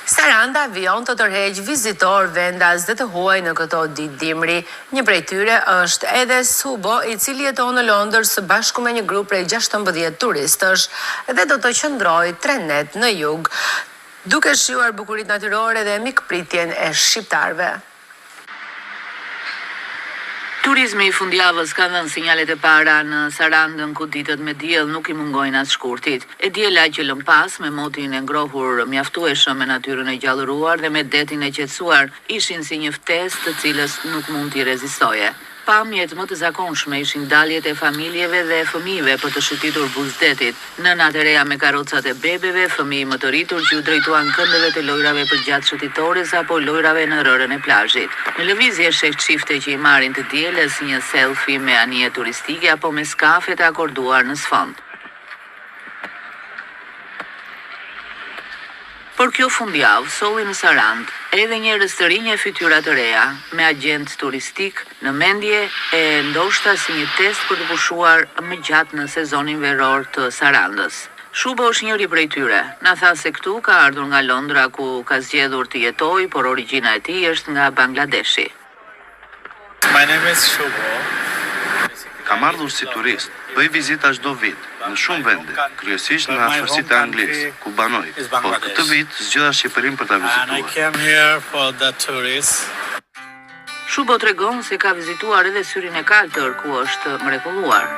Saranda vion të tërheq vizitor vendas dhe të huaj në këto ditë dimri. Një prej tyre është edhe Subo, i cili jeton në Londër së bashku me një grup prej 16 turistësh dhe do të qëndrojë 3 net në jug, duke shijuar bukuritë natyrore dhe mikpritjen e shqiptarëve. Turizmi i fundjavës ka dhënë sinjalet e para në Sarandën, ku ditët me diell nuk i mungojnë as shkurtit. E diela që lëm pas me motin e ngrohur mjaftueshëm me natyrën e gjallëruar dhe me detin e qetësuar ishin si një ftesë të cilës nuk mund t'i rezistoje. Pamjet më të zakonshme ishin daljet e familjeve dhe fëmijëve për të shëtitur buzdetit, nënat e reja me karrocat e bebeve, fëmijë më të rritur që u drejtuan këndëve të lojrave përgjatë shëtitores apo lojrave në rërën e plazhit. Në lëvizje sheh çifte që i marrin të dielës një selfie me anije turistike apo me skafe të akorduar në sfond. Por kjo fundjavë solli në Sarandë edhe njerëz të rinj e fytyra të reja, me agent turistik në mendje e ndoshta si një test për të pushuar më gjatë në sezonin veror të Sarandës. Shubo është njëri prej tyre. Na tha se këtu ka ardhur nga Londra ku ka zgjedhur të jetojë, por origjina e tij është nga Bangladeshi. My name is Shubo. Kam ardhur si turist, bëj vizita çdo vit, në shumë vende, kryesisht në afërsitë e Anglisë, ku banoj, por këtë vit zgjodha Shqipërinë për ta vizituar. Shubo tregon se ka vizituar edhe Syrin e Kaltër, ku është mrekulluar.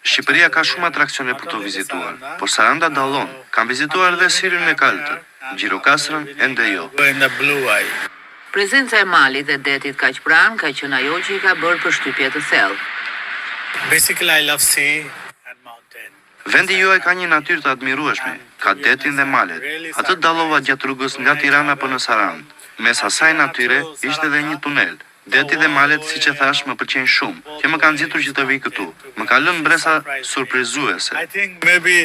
Shqipëria ka shumë atraksione për të vizituar, por Saranda dallon. Kam vizituar edhe Syrin e Kaltër, Gjirokastrën ende jo. Prezenca e malit dhe detit kaq pranë ka qenë ajo që i ka bërë përshtypje të thellë. Basically I love sea and mountain. Vendi juaj ka një natyrë të admirueshme, ka detin dhe malet. Atë dallova gjatë rrugës nga Tirana për në Sarandë. Mes asaj natyre ishte edhe një tunel. Deti dhe malet, siç e thash, më pëlqejnë shumë, që më kanë nxitur që të vi këtu. Më ka lënë mbresa surprizuese. I think maybe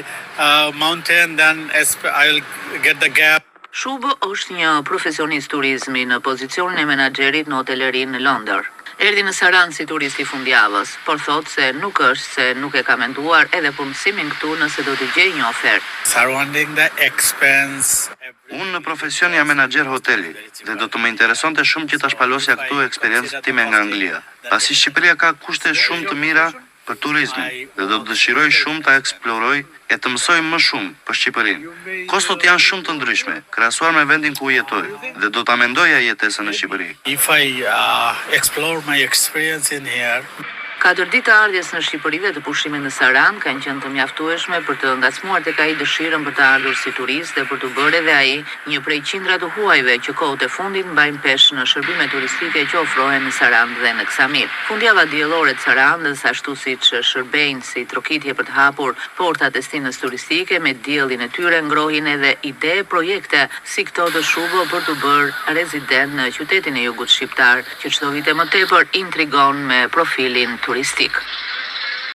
mountain then I'll get the gap. Shubo është një profesionist turizmi në pozicionin e menaxherit në hotelerin në Londër. Erdhi në Sarandë si turist i fundjavës, por thotë se nuk është se nuk e ka menduar edhe punësimin këtu nëse do të gjejë një ofertë. Surrounding the expense. Unë në profesion jam menaxher hoteli dhe do të më interesonte shumë që ta shpalosja këtu eksperiencën time nga Anglia. Pasi Shqipëria ka kushte shumë të mira për turizmin dhe do të dëshiroj shumë ta eksploroj e të mësoj më shumë për Shqipërinë. Kostot janë shumë të ndryshme, krahasuar me vendin ku jetoj, dhe do ta mendoja jetesën në Shqipëri. If I explore my experience in here, 4 ditë ardhjes në Shqipëri dhe të pushimit në Sarandë kanë qenë të mjaftueshme për të ngacmuar tek ai dëshirën për të ardhur si turist dhe për të bërë edhe ai një prej qindra të huajve që kohët e fundit mbajnë peshë në shërbime turistike që ofrohen në Sarandë dhe në Ksamil. Fundjava diellore të Sarandës, ashtu siç shërbejnë si trokitje për të hapur portat e destinës turistike me diellin e tyre, ngrohin edhe ide projekte si këto të Shubo për të bërë rezident në qytetin e jugut shqiptar, që çdo vit më tepër intrigon me profilin turistik.